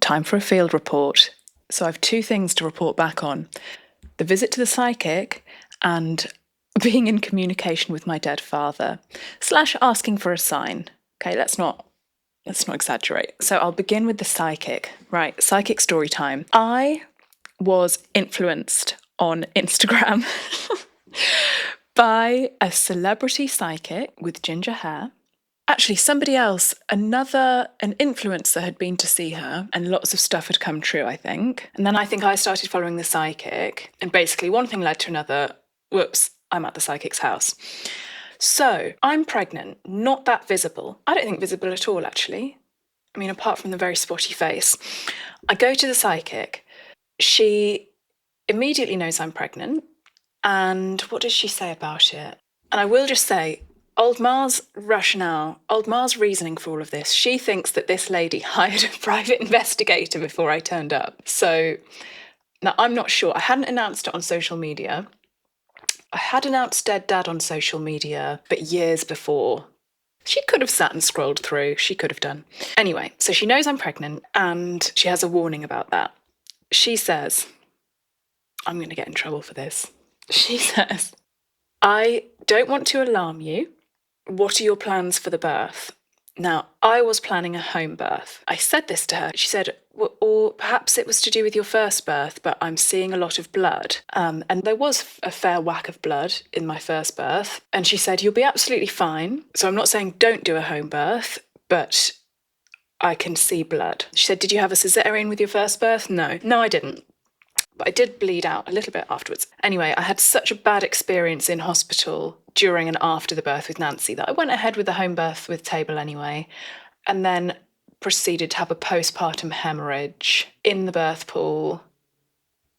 Time for a field report. So I have two things to report back on. The visit to the psychic and being in communication with my dead father, / asking for a sign. Okay, let's not exaggerate. So I'll begin with the psychic. Right, psychic story time. I was influenced on Instagram by a celebrity psychic with ginger hair. Actually, somebody else, an influencer had been to see her and lots of stuff had come true, I think. And then I think I started following the psychic and basically one thing led to another. Whoops, I'm at the psychic's house. So I'm pregnant, not that visible. I don't think visible at all, actually. I mean, apart from the very spotty face. I go to the psychic. She immediately knows I'm pregnant. And what does she say about it? And I will just say, Old Mar's rationale, Old Mar's reasoning for all of this, she thinks that this lady hired a private investigator before I turned up. So now I'm not sure. I hadn't announced it on social media. I had announced Dead Dad on social media, but years before. She could have sat and scrolled through. She could have done. Anyway, so she knows I'm pregnant and she has a warning about that. She says, I'm going to get in trouble for this. She says, I don't want to alarm you. What are your plans for the birth? Now, I was planning a home birth. I said this to her. She said, well, or perhaps it was to do with your first birth, but I'm seeing a lot of blood. And there was a fair whack of blood in my first birth. And she said, you'll be absolutely fine. So I'm not saying don't do a home birth, but I can see blood. She said, did you have a cesarean with your first birth? No, I didn't. But I did bleed out a little bit afterwards. Anyway, I had such a bad experience in hospital during and after the birth with Nancy that I went ahead with the home birth with Table anyway, and then proceeded to have a postpartum hemorrhage in the birth pool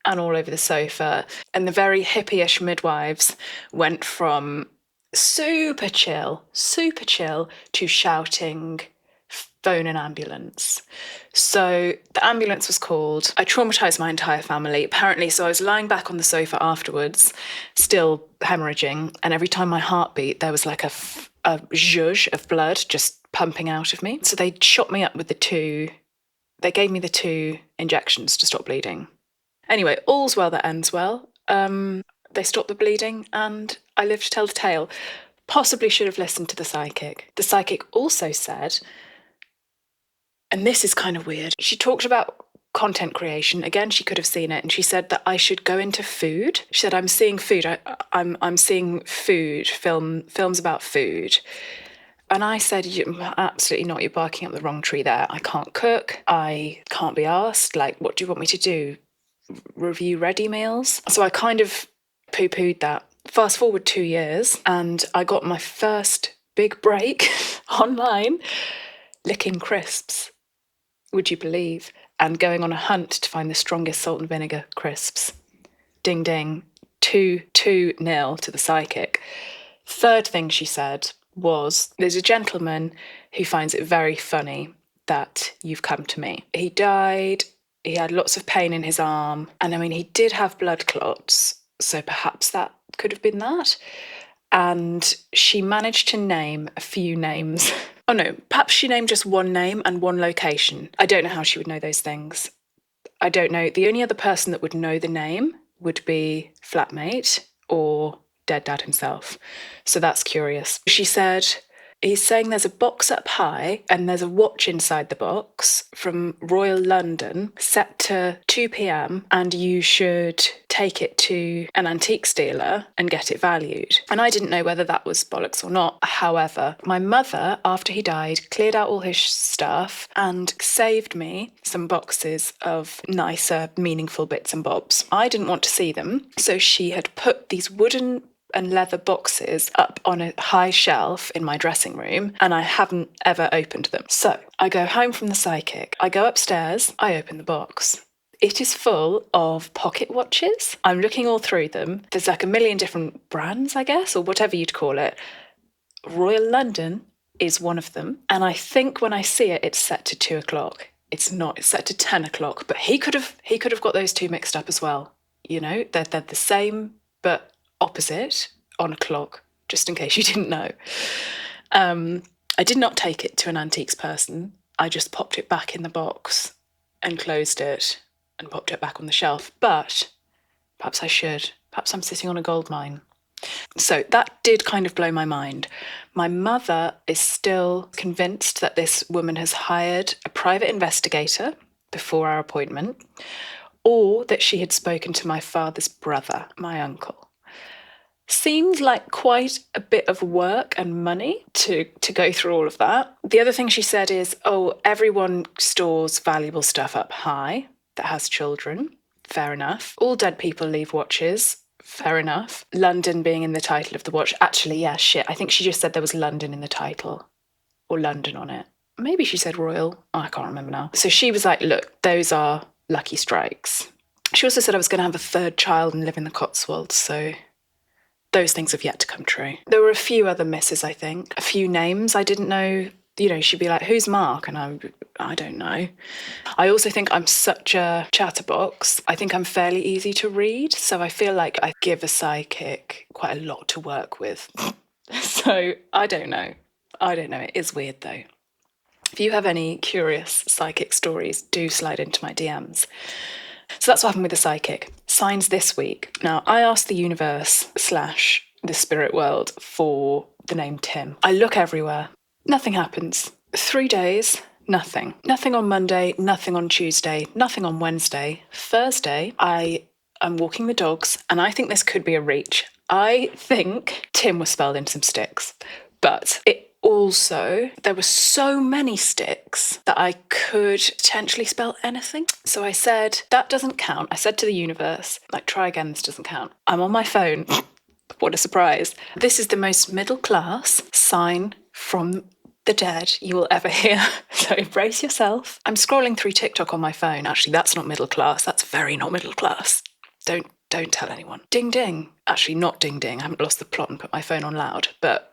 and all over the sofa. And the very hippie-ish midwives went from super chill to shouting, phone an ambulance. So the ambulance was called. I traumatised my entire family, apparently. So I was lying back on the sofa afterwards, still hemorrhaging. And every time my heart beat, there was like a zhuzh of blood just pumping out of me. So they shot me up with they gave me the 2 injections to stop bleeding. Anyway, all's well that ends well. They stopped the bleeding and I lived to tell the tale. Possibly should have listened to the psychic. The psychic also said, and this is kind of weird, she talked about content creation. Again, she could have seen it, and she said that I should go into food. She said, I'm seeing food. I'm seeing food, films about food. And I said, absolutely not. You're barking up the wrong tree there. I can't cook. I can't be asked. Like, what do you want me to do? Review ready meals? So I kind of poo-pooed that. Fast forward 2 years, and I got my first big break online licking crisps. Would you believe? And going on a hunt to find the strongest salt and vinegar crisps. Ding ding. 2-0 to the psychic. Third thing she said was, there's a gentleman who finds it very funny that you've come to me. He died, he had lots of pain in his arm, and I mean, he did have blood clots, so perhaps that could have been that. And she managed to name a few names. Oh no, perhaps she named just one name and one location. I don't know how she would know those things. I don't know. The only other person that would know the name would be flatmate or Dead Dad himself. So that's curious. She said, he's saying there's a box up high and there's a watch inside the box from Royal London set to 2 p.m. and you should take it to an antiques dealer and get it valued. And I didn't know whether that was bollocks or not. However, my mother, after he died, cleared out all his stuff and saved me some boxes of nicer, meaningful bits and bobs. I didn't want to see them, so she had put these wooden and leather boxes up on a high shelf in my dressing room, and I haven't ever opened them. So I go home from the psychic, I go upstairs, I open the box. It is full of pocket watches. I'm looking all through them. There's like a million different brands, I guess, or whatever you'd call it. Royal London is one of them, and I think when I see it, it's set to 2 o'clock. It's not, it's set to 10 o'clock, but he could have got those two mixed up as well. You know, they're the same, but opposite on a clock, just in case you didn't know. I did not take it to an antiques person. I just popped it back in the box and closed it and popped it back on the shelf. But perhaps I should. Perhaps I'm sitting on a gold mine. So that did kind of blow my mind. My mother is still convinced that this woman has hired a private investigator before our appointment, or that she had spoken to my father's brother, my uncle. Seemed like quite a bit of work and money to go through all of that. The other thing she said is, everyone stores valuable stuff up high that has children. Fair enough. All dead people leave watches. Fair enough. London being in the title of the watch. Actually, yeah, shit. I think she just said there was London in the title, or London on it. Maybe she said Royal. I can't remember now. So she was like, look, those are lucky strikes. She also said I was going to have a third child and live in the Cotswolds, so those things have yet to come true. There were a few other misses, I think. A few names I didn't know. She'd be like, who's Mark? And I don't know. I also think I'm such a chatterbox. I think I'm fairly easy to read. So I feel like I give a psychic quite a lot to work with. So I don't know. It is weird though. If you have any curious psychic stories, do slide into my DMs. So that's what happened with the psychic. Signs this week. Now, I asked the universe / the spirit world for the name Tim. I look everywhere. Nothing happens. 3 days, nothing. Nothing on Monday, nothing on Tuesday, nothing on Wednesday. Thursday, I am walking the dogs, and I think this could be a reach. I think Tim was spelled in some sticks, but there were so many sticks that I could potentially spell anything. So I said, that doesn't count. I said to the universe, try again, this doesn't count. I'm on my phone. What a surprise. This is the most middle class sign from the dead you will ever hear. So brace yourself. I'm scrolling through TikTok on my phone. Actually, that's not middle class. That's very not middle class. Don't tell anyone. Ding ding. Actually, not ding ding. I haven't lost the plot and put my phone on loud, but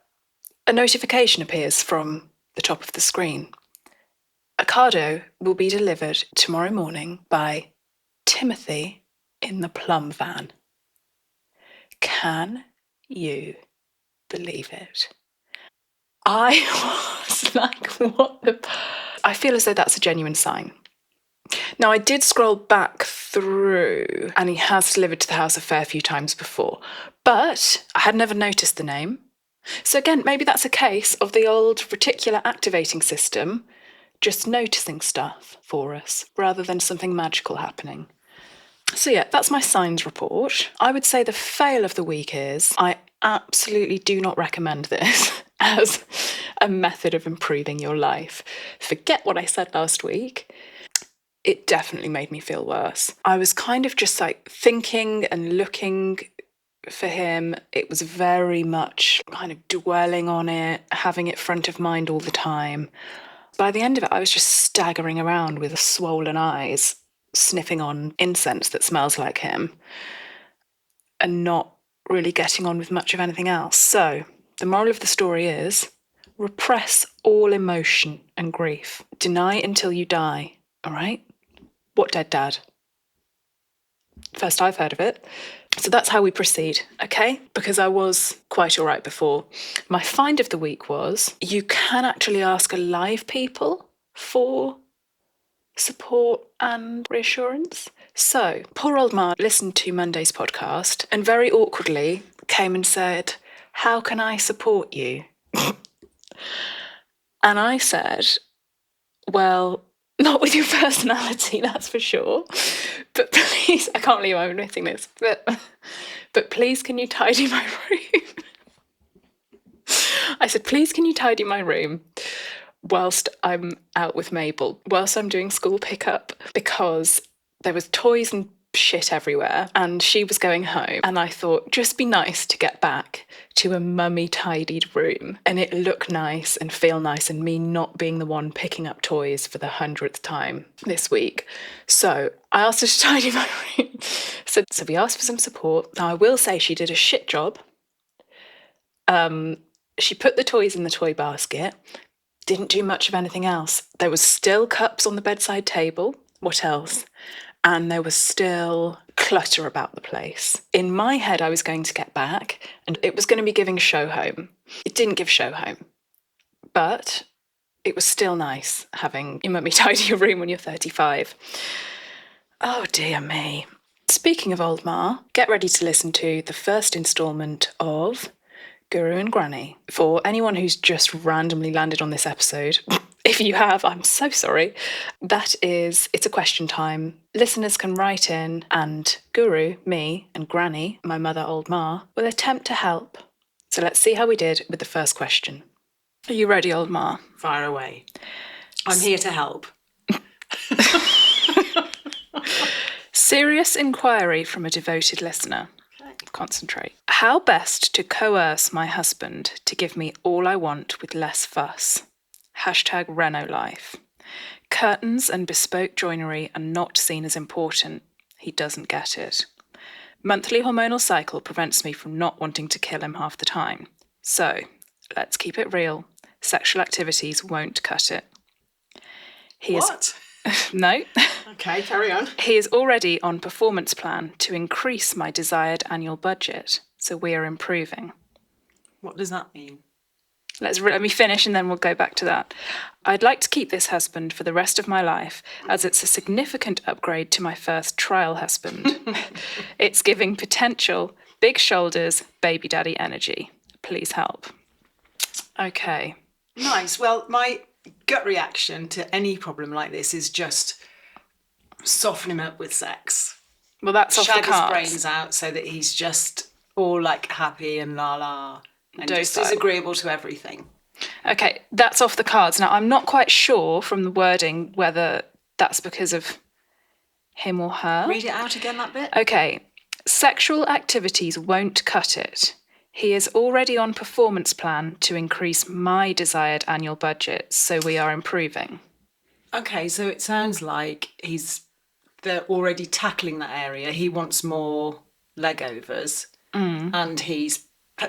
a notification appears from the top of the screen. Ocado will be delivered tomorrow morning by Timothy in the plum van. Can you believe it? I was like, what the... I feel as though that's a genuine sign. Now, I did scroll back through, and he has delivered to the house a fair few times before, but I had never noticed the name. So again, maybe that's a case of the old reticular activating system just noticing stuff for us rather than something magical happening. So yeah, that's my signs report. I would say the fail of the week is I absolutely do not recommend this as a method of improving your life. Forget what I said last week. It definitely made me feel worse. I was kind of just thinking and looking for him. It was very much kind of dwelling on it, having it front of mind all the time. By the end of it, I was just staggering around with swollen eyes, sniffing on incense that smells like him, and not really getting on with much of anything else. So the moral of the story is repress all emotion and grief. Deny until you die, all right? What dead dad? First I've heard of it. So that's how we proceed, okay? Because I was quite all right before. My find of the week was you can actually ask alive people for support and reassurance. So poor old Ma listened to Monday's podcast and very awkwardly came and said, how can I support you? And I said, well, not with your personality, that's for sure. But please, I can't believe I'm admitting this, but please can you tidy my room? I said, please can you tidy my room whilst I'm out with Mabel, whilst I'm doing school pickup, because there was toys and shit everywhere and she was going home, and I thought just be nice to get back to a mummy tidied room and it look nice and feel nice, and me not being the one picking up toys for the 100th time this week. So I asked her to tidy my room. So we asked for some support. Now I will say she did a shit job. She put the toys in the toy basket, didn't do much of anything else. There was still cups on the bedside table. What else? And there was still clutter about the place. In my head, I was going to get back and it was going to be giving show home. It didn't give show home, but it was still nice having your mummy tidy your room when you're 35. Oh dear me. Speaking of old Ma, get ready to listen to the first instalment of Guru and Granny. For anyone who's just randomly landed on this episode, if you have, I'm so sorry. It's a question time. Listeners can write in and Guru, me, and Granny, my mother, old Ma, will attempt to help. So let's see how we did with the first question. Are you ready, old Ma? Fire away. I'm here to help. Serious inquiry from a devoted listener. Concentrate. How best to coerce my husband to give me all I want with less fuss? #Reno life. Curtains and bespoke joinery are not seen as important. He doesn't get it. Monthly hormonal cycle prevents me from not wanting to kill him half the time. So, let's keep it real. Sexual activities won't cut it. What? No. Okay, carry on. He is already on performance plan to increase my desired annual budget, so we are improving. What does that mean? Let me finish and then we'll go back to that. I'd like to keep this husband for the rest of my life, as it's a significant upgrade to my first trial husband. It's giving potential, big shoulders, baby daddy energy. Please help. Okay. Nice. Well, my gut reaction to any problem like this is just soften him up with sex. Well, that's off the cards. Shag his brains out so that he's just all like happy and la la and just as agreeable to everything. Okay, that's off the cards. Now, I'm not quite sure from the wording whether that's because of him or her. Read it out again, that bit. Okay. Sexual activities won't cut it. He is already on performance plan to increase my desired annual budget, so we are improving. Okay, so it sounds like they're already tackling that area. He wants more leg overs, and he's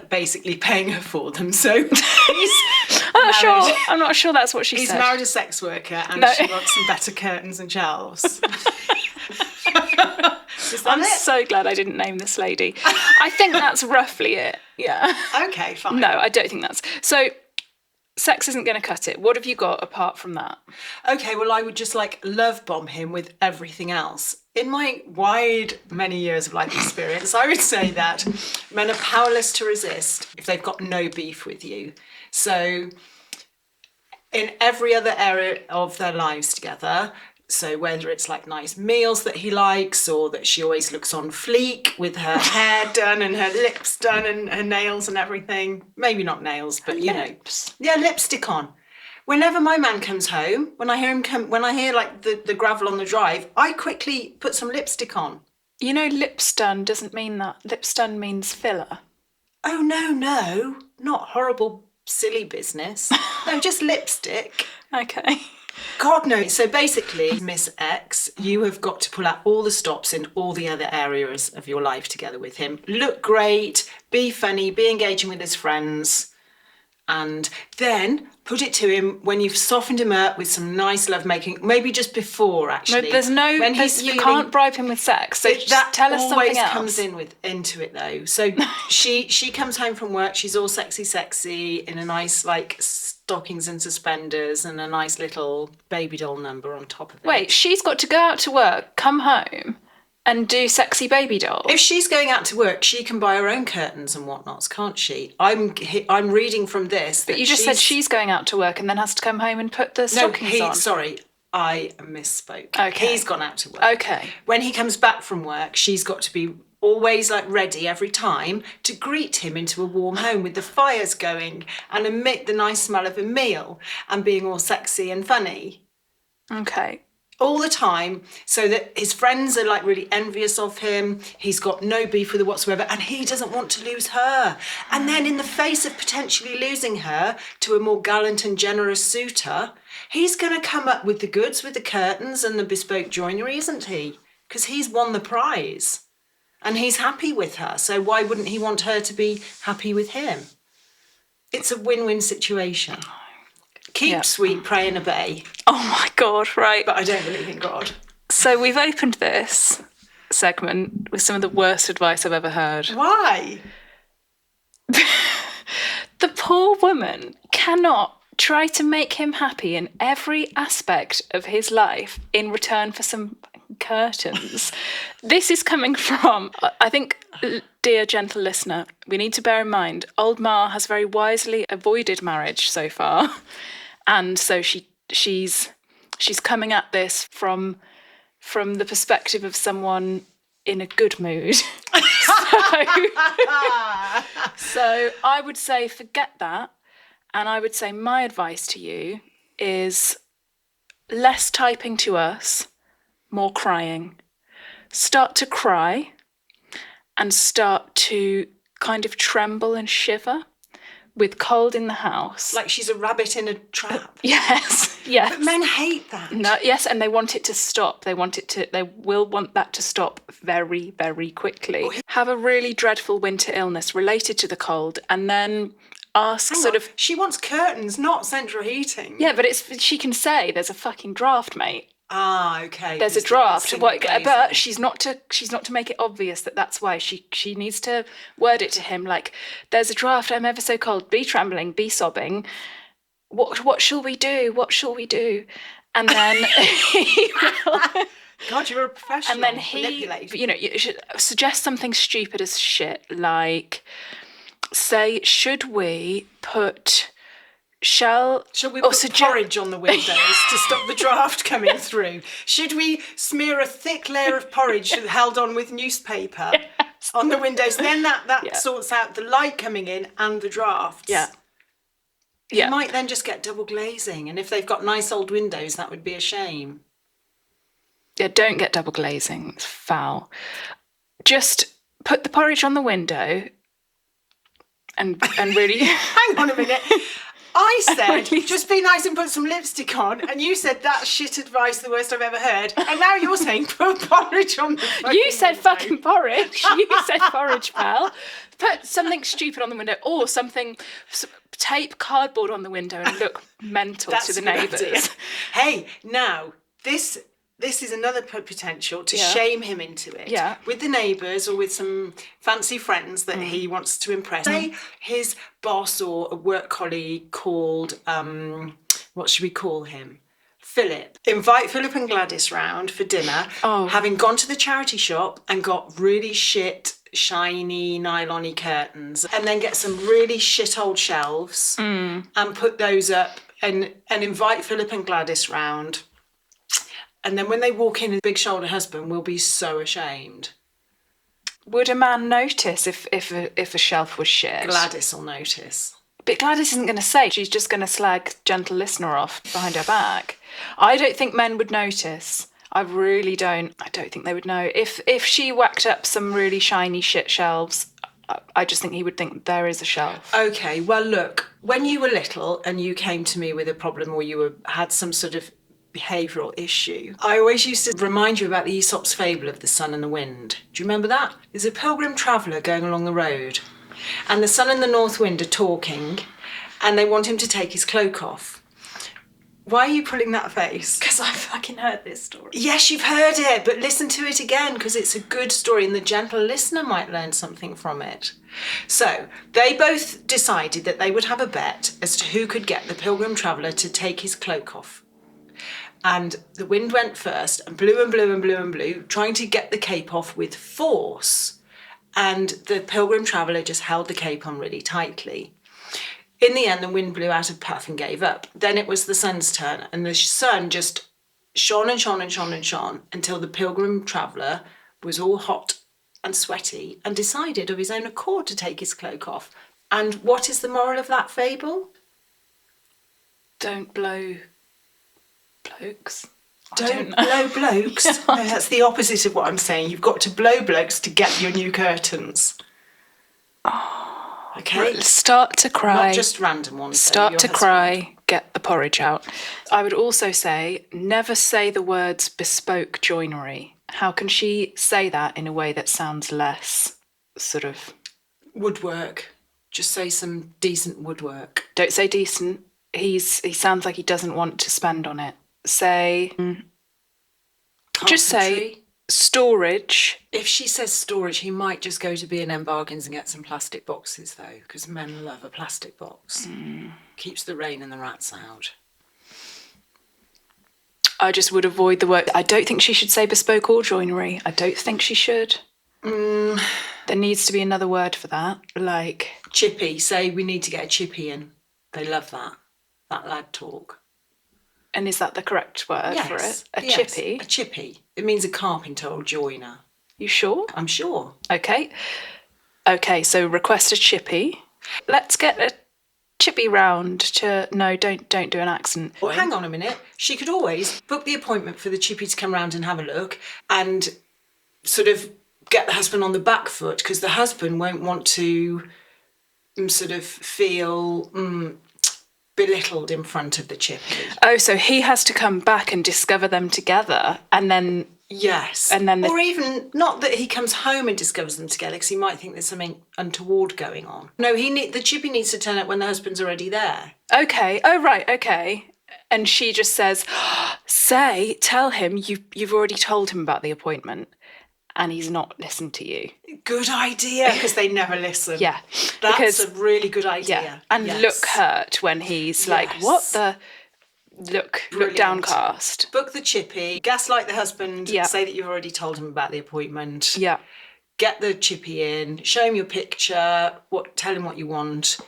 basically paying her for them. So I'm not sure that's what she said. He's married a sex worker, and she wants some better curtains and shelves. I'm so glad I didn't name this lady. I think that's roughly it. Yeah. Okay, fine. No, I don't think that's... So, sex isn't going to cut it. What have you got apart from that? Okay, well, I would just love bomb him with everything else. In my many years of life experience, I would say that men are powerless to resist if they've got no beef with you. So, in every other area of their lives together... So whether it's nice meals that he likes, or that she always looks on fleek with her hair done and her lips done and her nails and everything. Maybe not nails, but lips. Yeah, lipstick on. Whenever my man comes home, when I hear the gravel on the drive, I quickly put some lipstick on. You know, lips done doesn't mean that. Lips done means filler. Oh, no. Not horrible, silly business. No, just lipstick. Okay. God, no. So basically, Miss X, you have got to pull out all the stops in all the other areas of your life together with him. Look great, be funny, be engaging with his friends, and then put it to him when you've softened him up with some nice lovemaking, maybe just before, actually. No, you can't bribe him with sex, so that tell us something else. Always comes into it, though. So she comes home from work, she's all sexy, in a nice, stockings and suspenders and a nice little baby doll number on top of it. Wait, she's got to go out to work, come home, and do sexy baby dolls? If she's going out to work, she can buy her own curtains and whatnots, can't she? I'm reading from this. But you just said she's going out to work and then has to come home and put the stockings on. Sorry, I misspoke. Okay. He's gone out to work. Okay. When he comes back from work, she's got to be always ready every time to greet him into a warm home with the fires going and emit the nice smell of a meal and being all sexy and funny. Okay. All the time, so that his friends are really envious of him. He's got no beef with her whatsoever, and he doesn't want to lose her. And then in the face of potentially losing her to a more gallant and generous suitor, he's going to come up with the goods, with the curtains and the bespoke joinery, isn't he? Because he's won the prize. And he's happy with her, so why wouldn't he want her to be happy with him? It's a win-win situation. Keep sweet, pray and obey. Oh my God, right. But I don't believe in God. So we've opened this segment with some of the worst advice I've ever heard. Why? The poor woman cannot try to make him happy in every aspect of his life in return for some curtains. This is coming from, I think, dear gentle listener, we need to bear in mind, old Ma has very wisely avoided marriage so far. And so she's coming at this from the perspective of someone in a good mood. So I would say forget that. And I would say my advice to you is less typing to us, more crying. Start to cry and start to kind of tremble and shiver with cold in the house. Like she's a rabbit in a trap. Yes. But men hate that. No, yes, and they want it to stop. They will want that to stop very, very quickly. Have a really dreadful winter illness related to the cold, and then ask She wants curtains, not central heating. Yeah, but she can say there's a fucking draft, mate. Ah, okay. There's a draft, but she's not to make it obvious that that's why. She needs to word it to him like, there's a draft. I'm ever so cold. Be trembling. Be sobbing. What shall we do? What shall we do? And then he will. God, you're a professional. And then you should suggest something stupid as shit, like, say, should we put porridge on the windows to stop the draft coming through? Should we smear a thick layer of porridge held on with newspaper on the windows? Then that sorts out the light coming in and the drafts. Yeah. You might then just get double glazing, and if they've got nice old windows, that would be a shame. Yeah, don't get double glazing. It's foul. Just put the porridge on the window and really... Hang on a minute. I said, just be nice and put some lipstick on, and you said that's shit advice, the worst I've ever heard. And now you're saying put porridge on the fucking You said window. fucking porridge. You said porridge, pal. Put something stupid on the window, or something... Tape cardboard on the window and look mental to the neighbours. Hey, now, this is another potential to shame him into it. Yeah. With the neighbours or with some fancy friends that he wants to impress. Say his boss or a work colleague called, what should we call him? Philip. Invite Philip and Gladys round for dinner, having gone to the charity shop and got really shit, shiny, nylon-y curtains, and then get some really shit old shelves and put those up and invite Philip and Gladys round. And then when they walk in, a big shoulder husband will be so ashamed. Would a man notice if a shelf was shit? Gladys will notice. But Gladys isn't going to say. She's just going to slag gentle listener off behind her back. I don't think men would notice. I really don't. I don't think they would know. If she whacked up some really shiny shit shelves, I just think he would think there is a shelf. Okay, well, look, when you were little and you came to me with a problem or you had some sort of behavioural issue, I always used to remind you about the Aesop's fable of the sun and the wind. Do you remember that? There's a pilgrim traveller going along the road, and the sun and the north wind are talking, and they want him to take his cloak off. Why are you pulling that face? Because I fucking heard this story. Yes, you've heard it, but listen to it again, because it's a good story and the gentle listener might learn something from it. So, they both decided that they would have a bet as to who could get the pilgrim traveller to take his cloak off. And the wind went first and blew and blew and blew and blew, trying to get the cape off with force. And the pilgrim traveller just held the cape on really tightly. In the end, the wind blew out of puff and gave up. Then it was the sun's turn, and the sun just shone and shone and shone and shone until the pilgrim traveller was all hot and sweaty and decided of his own accord to take his cloak off. And what is the moral of that fable? Don't blow blokes. Don't blow blokes. No, that's the opposite of what I'm saying. You've got to blow blokes to get your new curtains. Okay. Start to cry. Not just random ones. Start to cry. Get the porridge out. I would also say, never say the words bespoke joinery. How can she say that in a way that sounds less sort of... Woodwork. Just say some decent woodwork. Don't say decent. He sounds like he doesn't want to spend on it. Say... Just say... Storage. If she says storage, he might just go to B&M Bargains and get some plastic boxes, though, because men love a plastic box. Keeps the rain and the rats out. I just would avoid the word. I don't think she should say bespoke or joinery. I don't think she should. There needs to be another word for that, like... Chippy. Say we need to get a chippy in. They love that lad talk. And is that the correct word for it? Yes, Chippy? A chippy. It means a carpenter or joiner. You sure? I'm sure. Okay, so request a chippy. Let's get a chippy round to... No, don't do an accent. Well, hang on a minute. She could always book the appointment for the chippy to come round and have a look and sort of get the husband on the back foot, because the husband won't want to sort of feel belittled in front of the chippy. Oh, so he has to come back and discover them together, and then... Yes. And then or even, not that he comes home and discovers them together, because he might think there's something untoward going on. No, the chippy needs to turn up when the husband's already there. Okay. Oh, right. Okay. And she just says, tell him you've already told him about the appointment and he's not listened to you. Good idea, because they never listen. Yeah. That's a really good idea. Yeah. And look hurt when he's like, what the... Look downcast. Book the chippy, gaslight the husband, say that you've already told him about the appointment. Yeah. Get the chippy in, show him your picture, tell him what you want.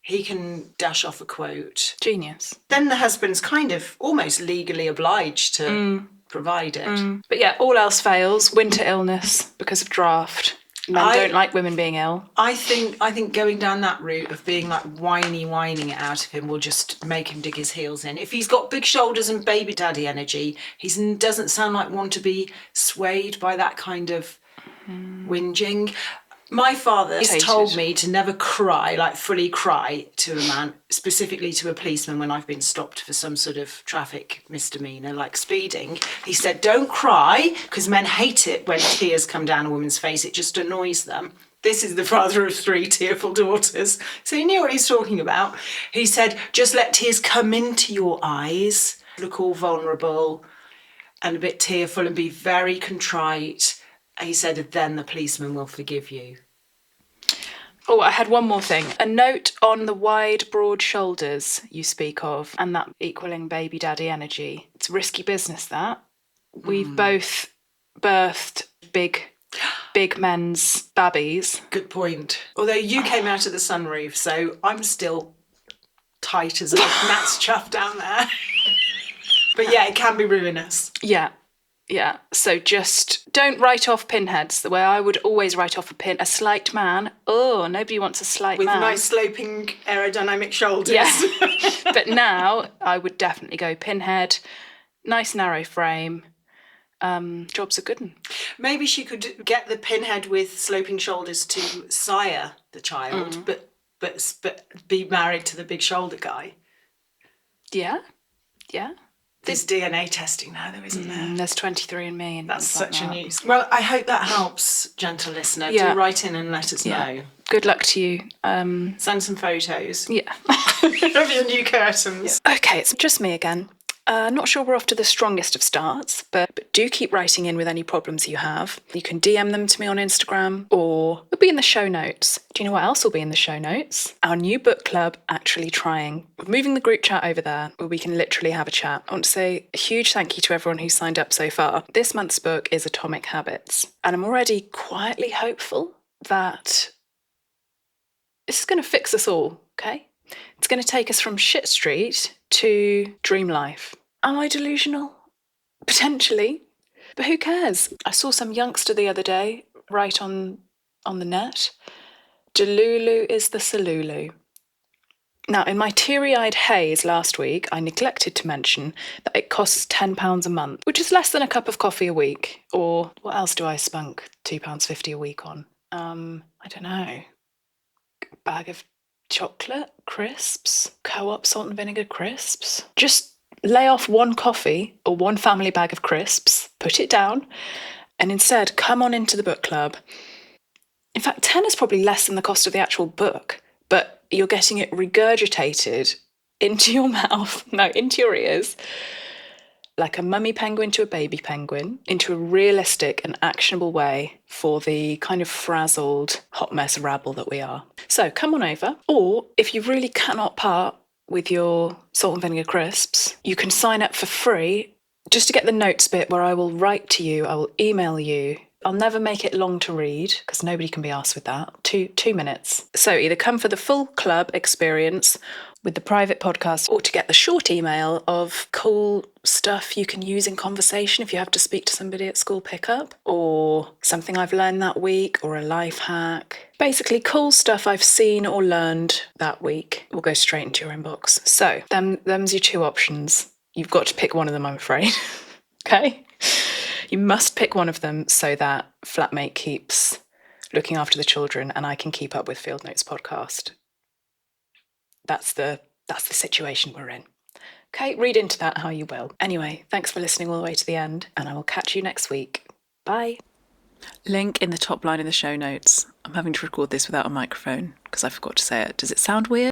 He can dash off a quote. Genius. Then the husband's kind of almost legally obliged to provide it. But yeah, all else fails. Winter illness because of draft. Men don't like women being ill. I think going down that route of being like whining it out of him will just make him dig his heels in. If he's got big shoulders and baby daddy energy, he doesn't sound like one to be swayed by that kind of whinging. My father has told me to never cry, like fully cry to a man, specifically to a policeman when I've been stopped for some sort of traffic misdemeanour, like speeding. He said, don't cry, because men hate it when tears come down a woman's face. It just annoys them. This is the father of 3 tearful daughters. So he knew what he's talking about. He said, just let tears come into your eyes, look all vulnerable and a bit tearful and be very contrite. He said, then the policeman will forgive you. Oh, I had one more thing. A note on the wide, broad shoulders you speak of, and that equaling baby daddy energy. It's risky business, that. We've both birthed big men's babbies. Good point. Although you came out of the sunroof, so I'm still tight as a gnat's chuff down there. But yeah, it can be ruinous. Yeah, so just don't write off pinheads the way I would always write off a slight man. Oh, nobody wants a slight man. With nice sloping aerodynamic shoulders. Yeah, but now I would definitely go pinhead, nice narrow frame. Job's a good one. Maybe she could get the pinhead with sloping shoulders to sire the child, but be married to the big shoulder guy. Yeah. There's DNA testing now, though, isn't there? There's 23andMe. And that's such a news. Well, I hope that helps, gentle listener. Do write in and let us know. Good luck to you. Send some photos. Yeah. Of your new curtains. Yeah. Okay, it's just me again. Not sure we're off to the strongest of starts, but do keep writing in with any problems you have. You can DM them to me on Instagram, or it'll be in the show notes. Do you know what else will be in the show notes? Our new book club, Actually Trying. We're moving the group chat over there where we can literally have a chat. I want to say a huge thank you to everyone who's signed up so far. This month's book is Atomic Habits, and I'm already quietly hopeful that this is going to fix us all, okay? It's going to take us from shit street to dream life. Am I delusional? Potentially. But who cares? I saw some youngster the other day write on the net, Delulu is the Salulu. Now, in my teary-eyed haze last week, I neglected to mention that it costs £10 a month, which is less than a cup of coffee a week. Or what else do I spunk £2.50 a week on? I don't know. A bag of chocolate crisps, Co-op salt and vinegar crisps. Just lay off one coffee or one family bag of crisps, put it down, and instead come on into the book club. In fact, 10 is probably less than the cost of the actual book, but you're getting it regurgitated into your mouth, no, into your ears, like a mummy penguin to a baby penguin into a realistic and actionable way for the kind of frazzled hot mess rabble that we are. So come on over, or if you really cannot part with your salt and vinegar crisps, you can sign up for free just to get the notes bit where I will write to you, I will email you. I'll never make it long to read because nobody can be asked with that. 2 minutes. So either come for the full club experience with the private podcast or to get the short email of cool stuff you can use in conversation if you have to speak to somebody at school pickup, or something I've learned that week, or a life hack. Basically cool stuff I've seen or learned that week will go straight into your inbox. So them's your 2 options. You've got to pick one of them, I'm afraid. Okay? You must pick one of them so that flatmate keeps looking after the children and I can keep up with Field Notes podcast. That's the situation we're in. Okay, read into that how you will. Anyway, thanks for listening all the way to the end, and I will catch you next week. Bye. Link in the top line of the show notes. I'm having to record this without a microphone because I forgot to say it. Does it sound weird?